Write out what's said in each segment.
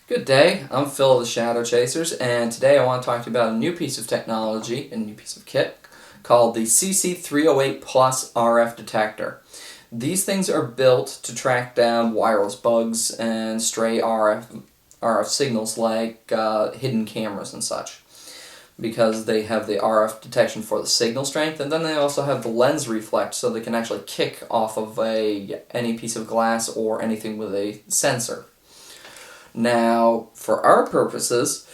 Good day, I'm Phil of the Shadow Chasers, and today I want to talk to you about a new piece of technology, a new piece of kit, called the CC308 RF detector. These things are built to track down wireless bugs and stray RF signals like hidden cameras and such, because they have the RF detection for the signal strength, and then they also have the lens reflect, so they can actually kick off of any piece of glass or anything with a sensor. Now, for our purposes,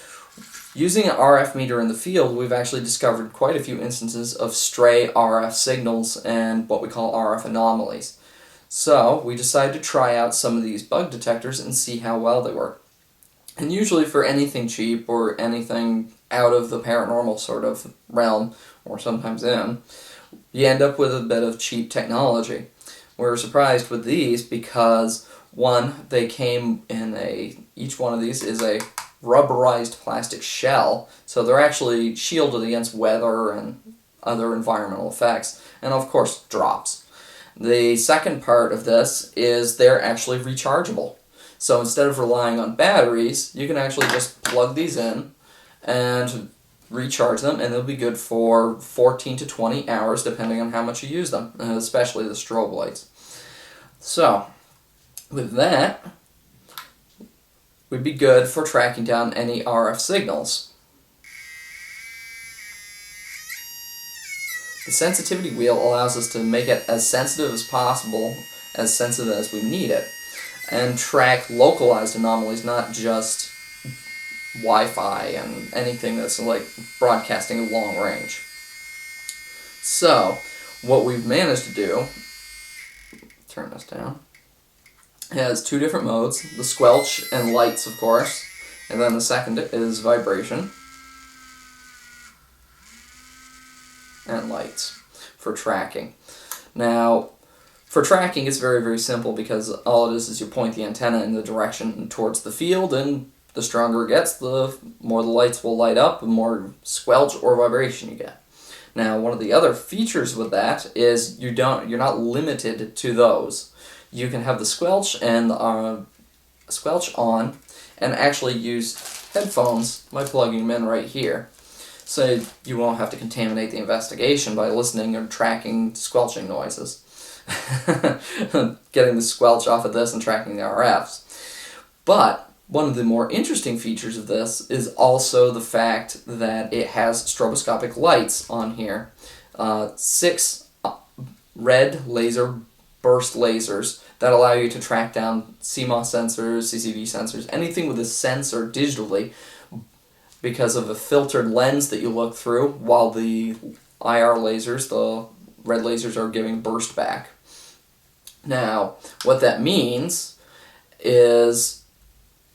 using an RF meter in the field, we've actually discovered quite a few instances of stray RF signals and what we call RF anomalies. So, we decided to try out some of these bug detectors and see how well they work. And usually for anything cheap or anything out of the paranormal sort of realm, or sometimes in, you end up with a bit of cheap technology. We're surprised with these because one, they came in each one of these is a rubberized plastic shell, so they're actually shielded against weather and other environmental effects, and of course drops. The second part of this is they're actually rechargeable. So instead of relying on batteries, you can actually just plug these in and recharge them, and they'll be good for 14 to 20 hours depending on how much you use them, especially the strobe lights. So, with that, we'd be good for tracking down any RF signals. The sensitivity wheel allows us to make it as sensitive as possible, as sensitive as we need it, and track localized anomalies, not just Wi-Fi and anything that's like broadcasting long range. So, what we've managed to do, turn this down, has two different modes, the squelch and lights, of course, and then the second is vibration and lights for tracking. Now, for tracking, it's very, very simple because all it is you point the antenna in the direction towards the field, and the stronger it gets, the more the lights will light up, the more squelch or vibration you get. Now, one of the other features with that is you're not limited to those. You can have the squelch and squelch on, and actually use headphones by plugging them in right here, so you won't have to contaminate the investigation by listening or tracking squelching noises. Getting the squelch off of this and tracking the RFs. But one of the more interesting features of this is also the fact that it has stroboscopic lights on here. 6 red laser burst lasers that allow you to track down CMOS sensors, CCD sensors, anything with a sensor digitally, because of a filtered lens that you look through, while the IR lasers, the red lasers, are giving burst back. Now, what that means is,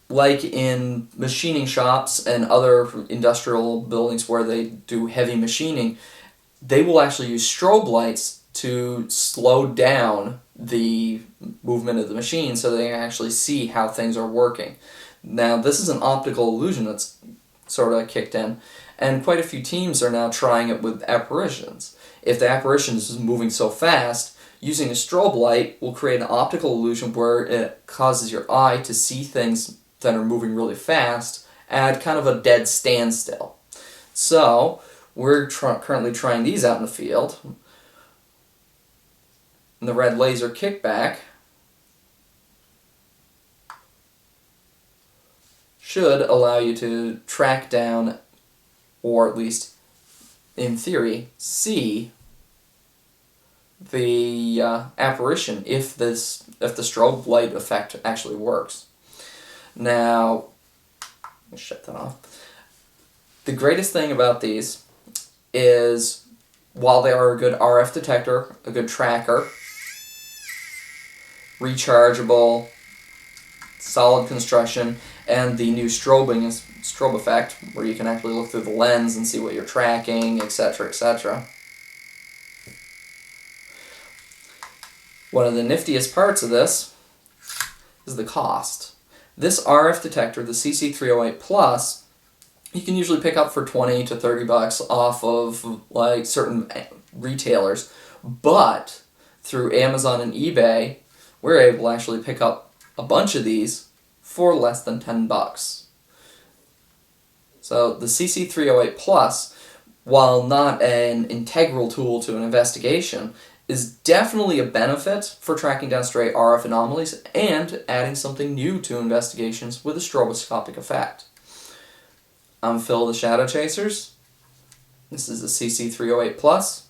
like in machining shops and other industrial buildings where they do heavy machining, they will actually use strobe lights to slow down the movement of the machine so they can actually see how things are working. Now, this is an optical illusion that's sort of kicked in, and quite a few teams are now trying it with apparitions. If the apparition is moving so fast, using a strobe light will create an optical illusion where it causes your eye to see things that are moving really fast at kind of a dead standstill. So, we're currently trying these out in the field. And the red laser kickback should allow you to track down, or at least in theory, see the apparition if the strobe light effect actually works. Now, let me shut that off. The greatest thing about these is, while they are a good RF detector, a good tracker, rechargeable, solid construction, and the new strobe effect, where you can actually look through the lens and see what you're tracking, etc., etc. One of the niftiest parts of this is the cost. This RF detector, the CC308 you can usually pick up for 20 to 30 bucks off of like certain retailers, but through Amazon and eBay, we're able to actually pick up a bunch of these for less than $10. So the CC308 Plus, while not an integral tool to an investigation, is definitely a benefit for tracking down stray RF anomalies and adding something new to investigations with a stroboscopic effect. I'm Phil the Shadow Chasers. This is the CC308 Plus.